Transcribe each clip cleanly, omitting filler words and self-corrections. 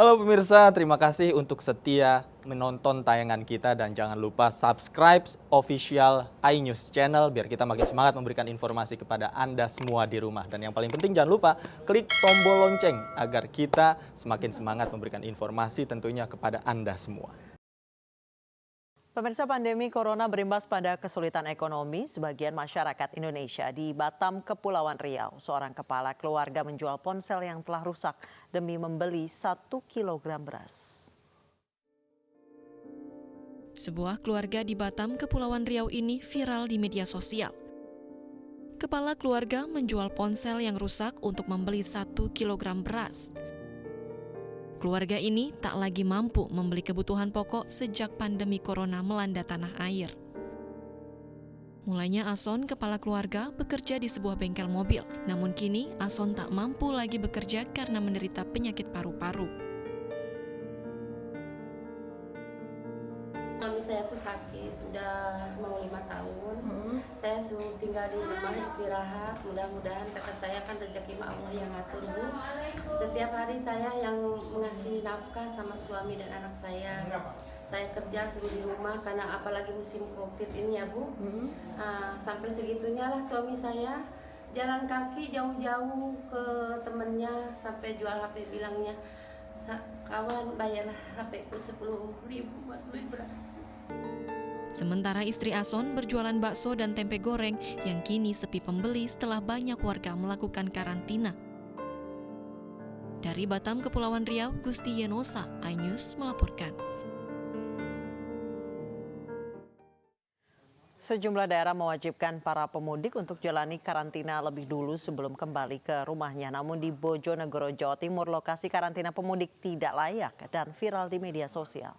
Halo pemirsa, terima kasih untuk setia menonton tayangan kita dan jangan lupa subscribe official iNews Channel biar kita makin semangat memberikan informasi kepada Anda semua di rumah. Dan yang paling penting jangan lupa klik tombol lonceng agar kita semakin semangat memberikan informasi tentunya kepada Anda semua. Pemirsa, pandemi corona berimbas pada kesulitan ekonomi sebagian masyarakat Indonesia. Di Batam, Kepulauan Riau, seorang kepala keluarga menjual ponsel yang telah rusak demi membeli 1 kilogram beras. Sebuah keluarga di Batam, Kepulauan Riau ini viral di media sosial. Kepala keluarga menjual ponsel yang rusak untuk membeli 1 kilogram beras. Keluarga ini tak lagi mampu membeli kebutuhan pokok sejak pandemi corona melanda tanah air. Mulanya Ason, kepala keluarga, bekerja di sebuah bengkel mobil. Namun kini Ason tak mampu lagi bekerja karena menderita penyakit paru-paru. Suami saya tuh sakit, udah mau 5 tahun. Saya suruh tinggal di rumah istirahat. Mudah-mudahan kata saya kan rezeki Allah yang ngatur, Bu. Setiap hari saya yang mengasih nafkah sama suami dan anak saya. Saya kerja suruh di rumah karena apalagi musim Covid ini ya, Bu. Sampai segitunya lah suami saya jalan kaki jauh-jauh ke temennya sampai jual HP, bilangnya, kawan bayarlah HP ku 10.000 buat beli beras. Sementara istri Ason berjualan bakso dan tempe goreng yang kini sepi pembeli setelah banyak warga melakukan karantina. Dari Batam, Kepulauan Riau, Gusti Yenosa, iNews melaporkan. Sejumlah daerah mewajibkan para pemudik untuk jalani karantina lebih dulu sebelum kembali ke rumahnya. Namun di Bojonegoro, Jawa Timur, lokasi karantina pemudik tidak layak dan viral di media sosial.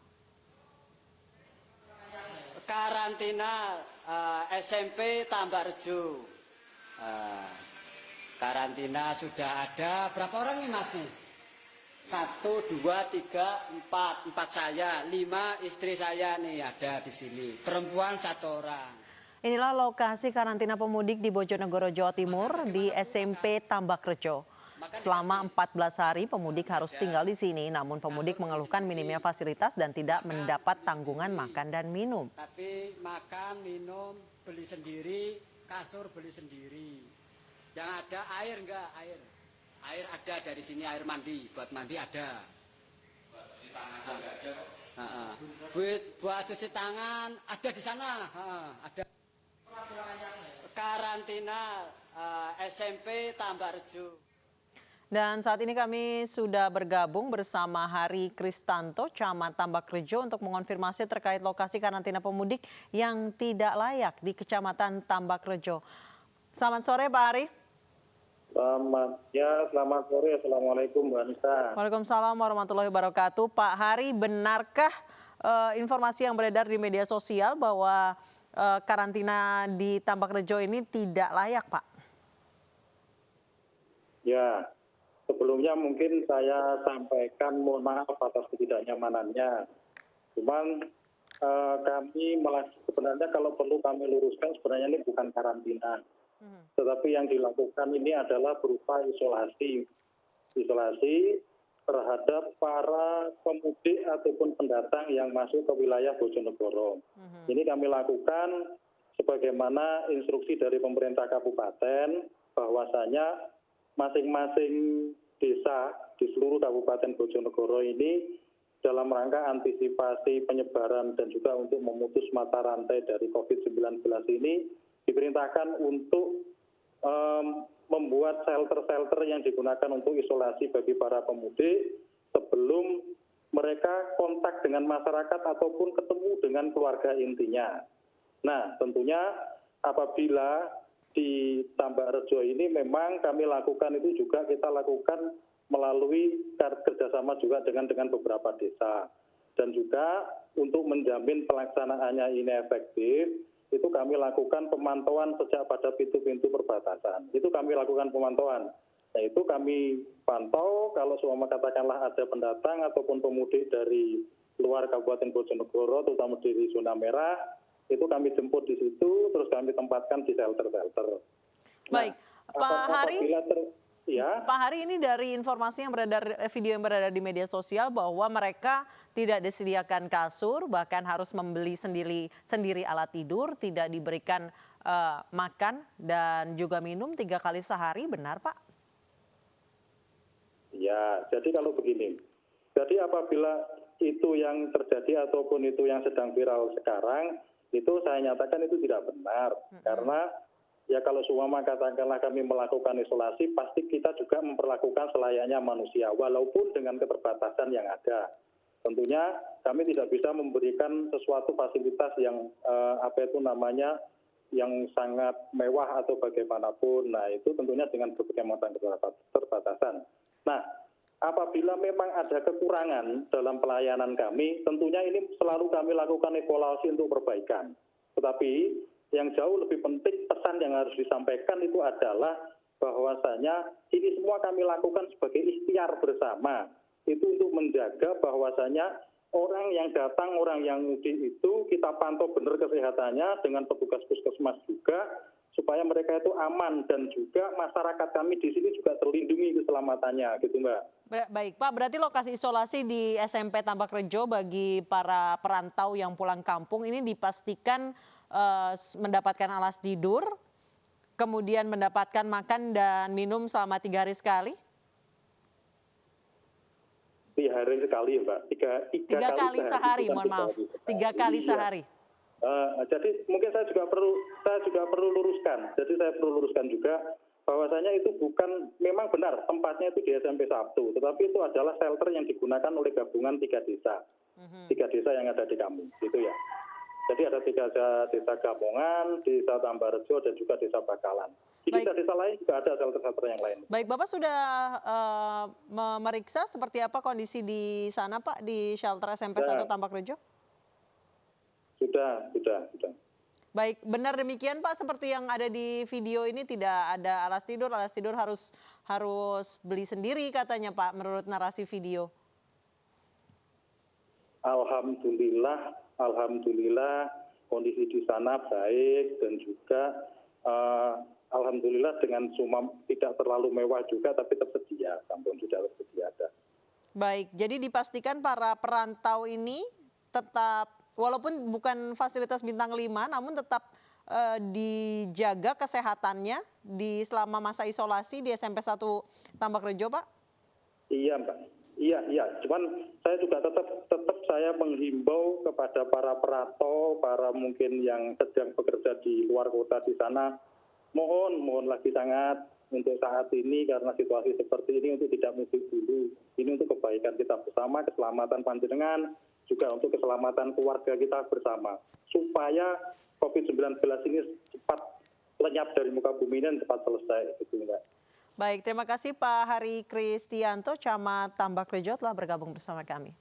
Karantina SMP Tambakrejo. Karantina sudah ada berapa orang nih Mas nih? 1, 2, 3, 4 saya, 5 istri saya nih ada di sini. Perempuan 1 orang. Inilah lokasi karantina pemudik di Bojonegoro, Jawa Timur di SMP Tambakrejo. Selama 14 hari pemudik harus tinggal di sini, namun pemudik mengeluhkan minimnya fasilitas dan tidak mendapat tanggungan makan dan minum. Tapi makan, minum, beli sendiri, kasur beli sendiri. Yang ada air enggak? Air ada dari sini, air mandi, buat mandi ada. Buat cuci tangan enggak ada. Buat cuci tangan ada di sana, ada. Karantina SMP Tambakrejo. Dan saat ini kami sudah bergabung bersama Hari Kristanto, Camat Tambakrejo, untuk mengonfirmasi terkait lokasi karantina pemudik yang tidak layak di Kecamatan Tambakrejo. Selamat sore Pak Hari. Selamat sore. Assalamualaikum Mbak Anissa. Waalaikumsalam warahmatullahi wabarakatuh. Pak Hari, benarkah informasi yang beredar di media sosial bahwa karantina di Tambakrejo ini tidak layak, Pak? Ya, sebelumnya mungkin saya sampaikan mohon maaf atas ketidaknyamanannya. Cuman kami sebenarnya kalau perlu kami luruskan, sebenarnya ini bukan karantina. Tetapi yang dilakukan ini adalah berupa isolasi terhadap para pemudik ataupun pendatang yang masuk ke wilayah Bojonegoro. Ini kami lakukan sebagaimana instruksi dari pemerintah kabupaten bahwasanya masing-masing desa di seluruh Kabupaten Bojonegoro ini dalam rangka antisipasi penyebaran dan juga untuk memutus mata rantai dari COVID-19 ini diperintahkan untuk membuat shelter-shelter yang digunakan untuk isolasi bagi para pemudik sebelum mereka kontak dengan masyarakat ataupun ketemu dengan keluarga intinya. Nah, tentunya apabila di Tambakrejo ini memang kami lakukan itu juga kita lakukan melalui kerjasama juga dengan beberapa desa. Dan juga untuk menjamin pelaksanaannya ini efektif, itu kami lakukan pemantauan sejak pada pintu-pintu perbatasan. Itu kami lakukan pemantauan. Nah, itu kami pantau kalau seumpama katakanlah ada pendatang ataupun pemudik dari luar Kabupaten Bojonegoro, terutama dari zona merah, itu kami jemput di situ, terus kami tempatkan di shelter-shelter. Baik, Pak Hari. Ya. Pak Hari, ini dari informasi yang beredar, video yang beredar di media sosial bahwa mereka tidak disediakan kasur, bahkan harus membeli sendiri alat tidur, tidak diberikan makan dan juga minum 3 kali sehari, benar Pak? Ya, jadi kalau begini, jadi apabila itu yang terjadi ataupun itu yang sedang viral sekarang, itu saya nyatakan itu tidak benar. Karena ya kalau seumpama katakanlah kami melakukan isolasi, pasti kita juga memperlakukan selayaknya manusia, walaupun dengan keterbatasan yang ada. Tentunya kami tidak bisa memberikan sesuatu fasilitas yang yang sangat mewah atau bagaimanapun. Nah, itu tentunya dengan berbagai macam keterbatasan. Nah, apabila memang ada kekurangan dalam pelayanan kami, tentunya ini selalu kami lakukan evaluasi untuk perbaikan. Tetapi yang jauh lebih penting, pesan yang harus disampaikan itu adalah bahwasanya ini semua kami lakukan sebagai ikhtiar bersama. Itu untuk menjaga bahwasanya orang yang datang, orang yang mudik itu kita pantau benar kesehatannya dengan petugas puskesmas juga, supaya mereka itu aman dan juga masyarakat kami di sini juga terlindungi keselamatannya, gitu Mbak. Baik Pak, berarti lokasi isolasi di SMP Tambak Rejo bagi para perantau yang pulang kampung ini dipastikan mendapatkan alas tidur, kemudian mendapatkan makan dan minum selama 3 hari sekali? 3 hari sekali ya Mbak, 3 kali sehari, mohon maaf, 3 kali sehari. Jadi mungkin saya juga perlu luruskan. Jadi saya perlu luruskan juga bahwasanya itu bukan, memang benar tempatnya itu di SMP 1, tetapi itu adalah shelter yang digunakan oleh gabungan 3 desa. 3 desa yang ada di kami, gitu ya. Jadi ada 3 desa gabungan, desa Tambarejo dan juga desa Bakalan. Di desa-desa lain juga ada shelter-shelter yang lain. Baik, Bapak sudah memeriksa seperti apa kondisi di sana Pak, di shelter SMP 1 Tambak Rejo? Sudah. Baik, benar demikian Pak, seperti yang ada di video ini tidak ada alas tidur harus beli sendiri katanya Pak, menurut narasi video. Alhamdulillah kondisi di sana baik dan juga alhamdulillah dengan summa tidak terlalu mewah juga tapi tersedia, sampun sudah tersedia ada. Baik, jadi dipastikan para perantau ini tetap walaupun bukan fasilitas bintang 5 namun tetap dijaga kesehatannya selama masa isolasi di SMP 1 Tambak Rejo, Pak? Iya, Mbak. Iya. Cuman saya juga tetap saya menghimbau kepada para perantau, para mungkin yang sedang bekerja di luar kota di sana, mohon lagi sangat untuk saat ini karena situasi seperti ini untuk tidak mudik dulu. Ini untuk kebaikan kita bersama, keselamatan panjenengan, juga untuk keselamatan keluarga kita bersama. Supaya COVID-19 ini cepat lenyap dari muka bumi dan cepat selesai. Gitu, Mbak. Baik, terima kasih Pak Hari Kristianto, Camat Tambak Rejo telah bergabung bersama kami.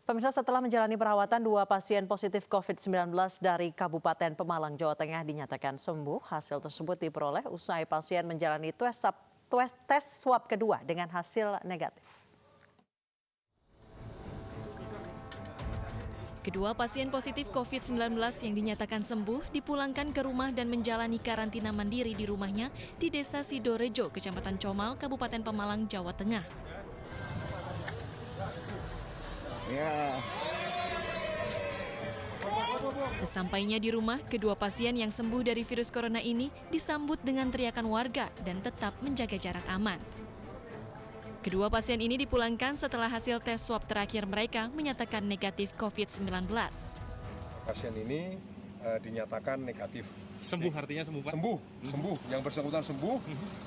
Pemirsa, setelah menjalani perawatan, 2 pasien positif COVID-19 dari Kabupaten Pemalang, Jawa Tengah dinyatakan sembuh. Hasil tersebut diperoleh usai pasien menjalani tes swab kedua dengan hasil negatif. Kedua pasien positif COVID-19 yang dinyatakan sembuh dipulangkan ke rumah dan menjalani karantina mandiri di rumahnya di Desa Sidorejo, Kecamatan Comal, Kabupaten Pemalang, Jawa Tengah. Sesampainya di rumah, kedua pasien yang sembuh dari virus corona ini disambut dengan teriakan warga dan tetap menjaga jarak aman. Kedua pasien ini dipulangkan setelah hasil tes swab terakhir mereka menyatakan negatif COVID-19. Pasien ini dinyatakan negatif. Sembuh artinya sembuh, Pak? Sembuh. Yang bersangkutan sembuh.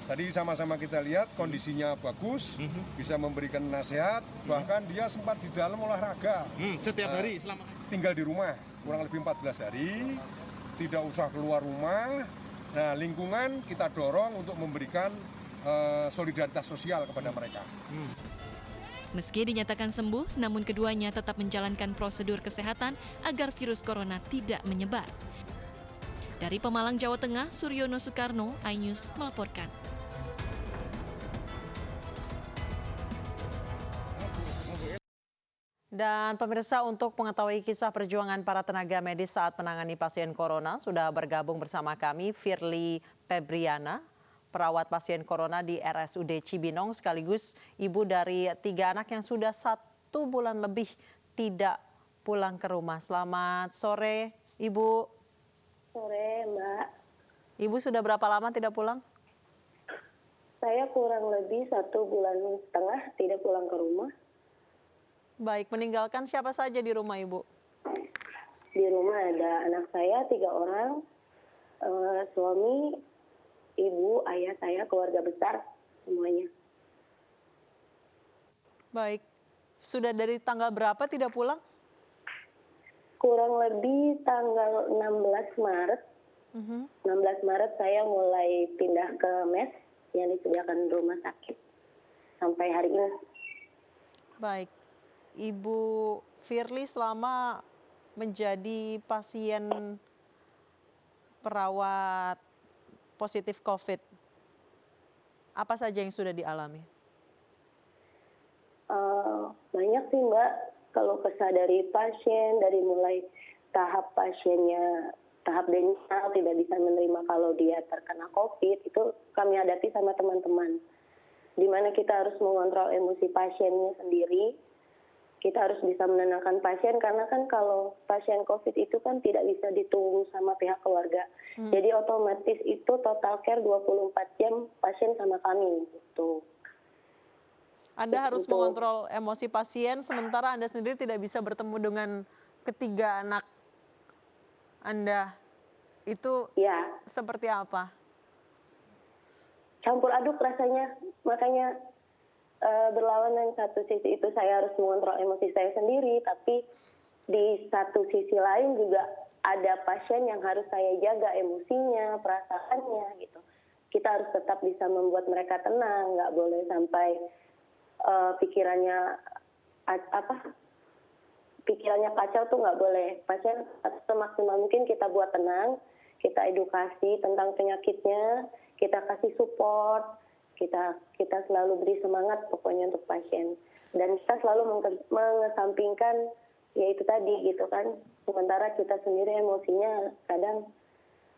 Tadi sama-sama kita lihat kondisinya bagus, bisa memberikan nasihat, bahkan dia sempat di dalam olahraga. Setiap hari selama tinggal di rumah kurang lebih 14 hari, tidak usah keluar rumah. Nah, lingkungan kita dorong untuk memberikan solidaritas sosial kepada mereka. Meski dinyatakan sembuh, namun keduanya tetap menjalankan prosedur kesehatan agar virus corona tidak menyebar. Dari Pemalang, Jawa Tengah, Suryono Soekarno, iNews melaporkan. Dan pemirsa, untuk mengetahui kisah perjuangan para tenaga medis saat menangani pasien corona, sudah bergabung bersama kami Firly Febriana, perawat pasien corona di RSUD Cibinong sekaligus ibu dari 3 anak yang sudah 1 bulan lebih tidak pulang ke rumah. Selamat sore, Ibu. Sore, Mbak. Ibu sudah berapa lama tidak pulang? Saya kurang lebih 1,5 bulan tidak pulang ke rumah. Baik, meninggalkan siapa saja di rumah Ibu? Di rumah ada anak saya 3 orang, suami, ibu, ayah saya, keluarga besar semuanya. Baik, sudah dari tanggal berapa tidak pulang? Kurang lebih tanggal 16 Maret. 16 Maret saya mulai pindah ke mes yang disediakan rumah sakit sampai hari ini. Baik, Ibu Firly selama menjadi pasien perawat positif COVID, apa saja yang sudah dialami? Banyak sih Mbak, kalau kesah dari pasien, dari mulai tahap pasiennya, tahap denial, tidak bisa menerima kalau dia terkena COVID, itu kami hadapi sama teman-teman. Di mana kita harus mengontrol emosi pasiennya sendiri, kita harus bisa menenangkan pasien, karena kan kalau pasien COVID itu kan tidak bisa ditunggu sama pihak keluarga. Jadi otomatis itu total care 24 jam pasien sama kami. Gitu. Anda harus mengontrol emosi pasien, sementara Anda sendiri tidak bisa bertemu dengan ketiga anak Anda. Itu Ya, seperti apa? campur aduk rasanya, makanya berlawanan. Satu sisi itu saya harus mengontrol emosi saya sendiri, tapi di satu sisi lain juga ada pasien yang harus saya jaga emosinya, perasaannya gitu. Kita harus tetap bisa membuat mereka tenang, nggak boleh sampai pikirannya kacau tuh nggak boleh. Pasien semaksimal mungkin kita buat tenang, kita edukasi tentang penyakitnya, kita kasih support, kita selalu beri semangat pokoknya untuk pasien. Dan kita selalu mengesampingkan yaitu tadi gitu kan, sementara kita sendiri emosinya kadang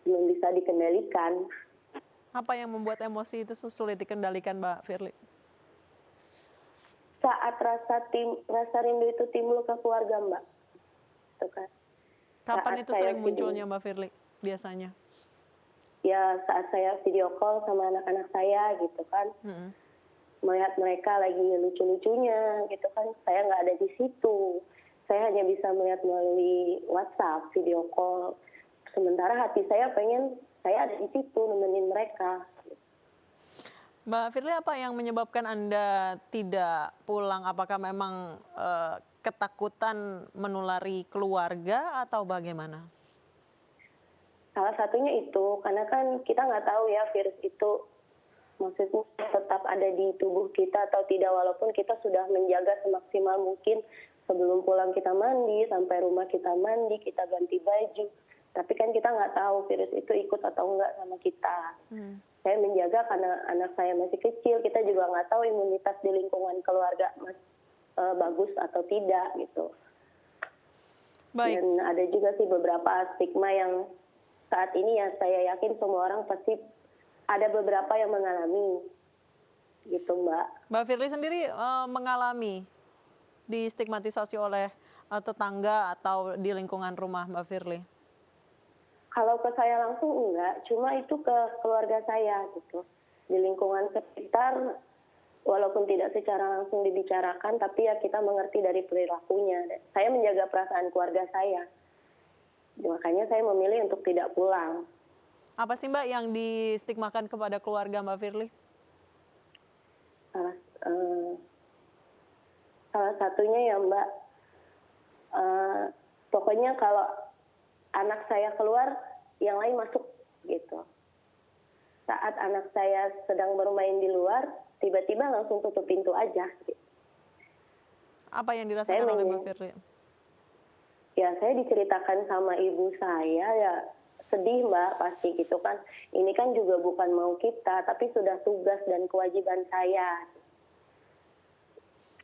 belum bisa dikendalikan. Apa yang membuat emosi itu sulit dikendalikan, Mbak Firly? Saat rasa rindu itu timbul ke keluarga, Mbak. Itu kan. Kapan Saat itu saya sering munculnya, Mbak Firly, biasanya? Ya saat saya video call sama anak-anak saya gitu kan. Melihat mereka lagi lucu-lucunya gitu kan. Saya nggak ada di situ. Saya hanya bisa melihat melalui WhatsApp, video call. Sementara hati saya pengen saya ada di situ nemenin mereka. Mbak Firly, apa yang menyebabkan Anda tidak pulang? Apakah memang ketakutan menulari keluarga atau bagaimana? Salah satunya itu, karena kan kita nggak tahu ya virus itu maksudnya tetap ada di tubuh kita atau tidak, walaupun kita sudah menjaga semaksimal mungkin sebelum pulang kita mandi, sampai rumah kita mandi, kita ganti baju. Tapi kan kita nggak tahu virus itu ikut atau enggak sama kita. Saya menjaga karena anak saya masih kecil, kita juga nggak tahu imunitas di lingkungan keluarga bagus atau tidak gitu. Baik. Dan ada juga sih beberapa stigma yang saat ini ya saya yakin semua orang pasti ada beberapa yang mengalami gitu Mbak. Mbak Firly sendiri mengalami distigmatisasi oleh tetangga atau di lingkungan rumah Mbak Firly? Kalau ke saya langsung enggak, cuma itu ke keluarga saya gitu. Di lingkungan sekitar walaupun tidak secara langsung dibicarakan, tapi ya kita mengerti dari perilakunya. Saya menjaga perasaan keluarga saya. Makanya saya memilih untuk tidak pulang. Apa sih Mbak yang distigmakan kepada keluarga Mbak Firly? Salah satunya ya Mbak, pokoknya kalau anak saya keluar, yang lain masuk gitu. Saat anak saya sedang bermain di luar, tiba-tiba langsung tutup pintu aja. Gitu. Apa yang dirasakan oleh Mbak Firly? Ya saya diceritakan sama ibu saya ya sedih Mbak pasti gitu kan. Ini kan juga bukan mau kita, tapi sudah tugas dan kewajiban saya.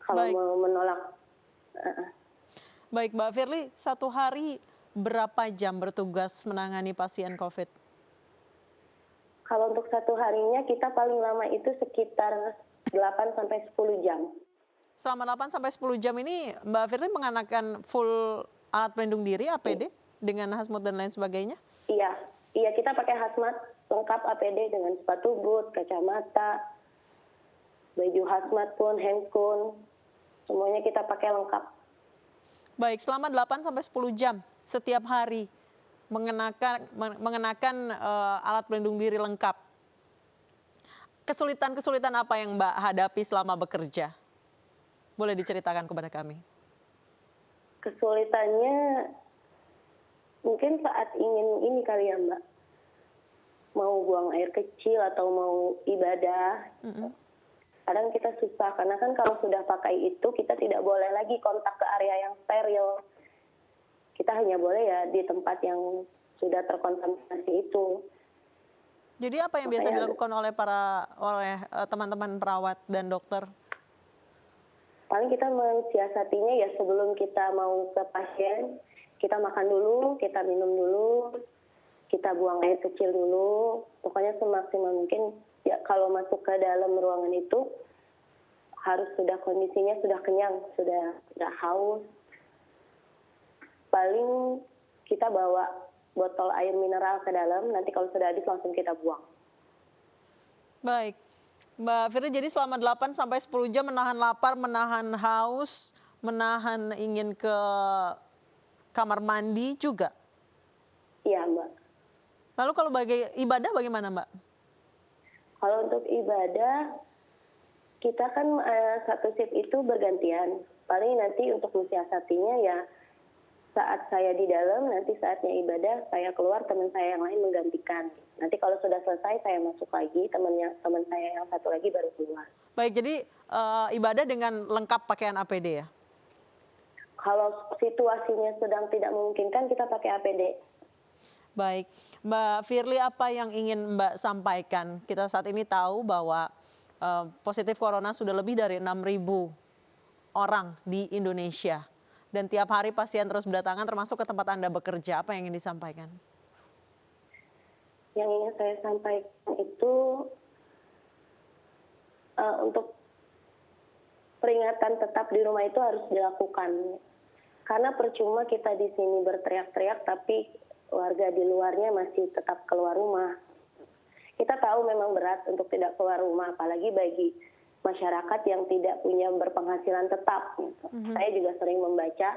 Kalau mau menolak. Baik Mbak Firly, satu hari berapa jam bertugas menangani pasien COVID? Kalau untuk satu harinya kita paling lama itu sekitar 8 sampai 10 jam. Selama 8 sampai 10 jam ini Mbak Firly mengenakan full alat pelindung diri APD dengan hazmat dan lain sebagainya? Iya, kita pakai hazmat lengkap APD dengan sepatu boot, kacamata, baju hazmat pun, handcoon, semuanya kita pakai lengkap. Baik, selama 8 sampai 10 jam setiap hari mengenakan alat pelindung diri lengkap. Kesulitan-kesulitan apa yang Mbak hadapi selama bekerja? Boleh diceritakan kepada kami. Kesulitannya mungkin saat ingin ini kali ya Mbak, mau buang air kecil atau mau ibadah. Kadang kita susah karena kan kalau sudah pakai itu kita tidak boleh lagi kontak ke area yang steril. Kita hanya boleh ya di tempat yang sudah terkontaminasi itu. Jadi apa yang biasa dilakukan oleh teman-teman perawat dan dokter? Paling kita mensiasatinya ya sebelum kita mau ke pasien, kita makan dulu, kita minum dulu, kita buang air kecil dulu. Pokoknya semaksimal mungkin ya kalau masuk ke dalam ruangan itu harus sudah kondisinya sudah kenyang, sudah haus. Paling kita bawa botol air mineral ke dalam, nanti kalau sudah habis langsung kita buang. Baik. Mbak Firly, jadi selama 8 sampai 10 jam menahan lapar, menahan haus, menahan ingin ke kamar mandi juga? Iya, Mbak. Lalu kalau ibadah bagaimana, Mbak? Kalau untuk ibadah, kita kan satu shift itu bergantian. Paling nanti untuk mensiasatinya ya saat saya di dalam, nanti saatnya ibadah, saya keluar, teman saya yang lain menggantikan. Nanti kalau sudah selesai, saya masuk lagi, teman saya yang satu lagi baru keluar. Baik, jadi ibadah dengan lengkap pakaian APD ya? Kalau situasinya sedang tidak memungkinkan, kita pakai APD. Baik, Mbak Firly, apa yang ingin Mbak sampaikan? Kita saat ini tahu bahwa positif corona sudah lebih dari 6.000 orang di Indonesia. Dan tiap hari pasien terus berdatangan termasuk ke tempat Anda bekerja. Apa yang ingin disampaikan? Yang ingin saya sampaikan itu untuk peringatan tetap di rumah itu harus dilakukan. Karena percuma kita di sini berteriak-teriak tapi warga di luarnya masih tetap keluar rumah. Kita tahu memang berat untuk tidak keluar rumah, apalagi bagi masyarakat yang tidak punya berpenghasilan tetap. Saya juga sering membaca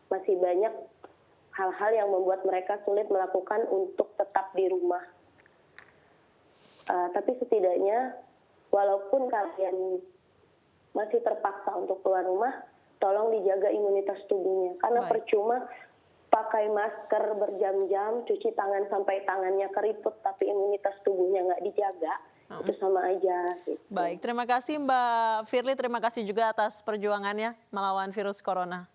masih banyak hal-hal yang membuat mereka sulit melakukan untuk tetap di rumah. Tapi setidaknya walaupun kalian masih terpaksa untuk keluar rumah, tolong dijaga imunitas tubuhnya. Karena percuma pakai masker berjam-jam, cuci tangan sampai tangannya keriput, tapi imunitas tubuhnya nggak dijaga. Itu sama aja. Gitu. Baik, terima kasih Mbak Firly, terima kasih juga atas perjuangannya melawan virus corona.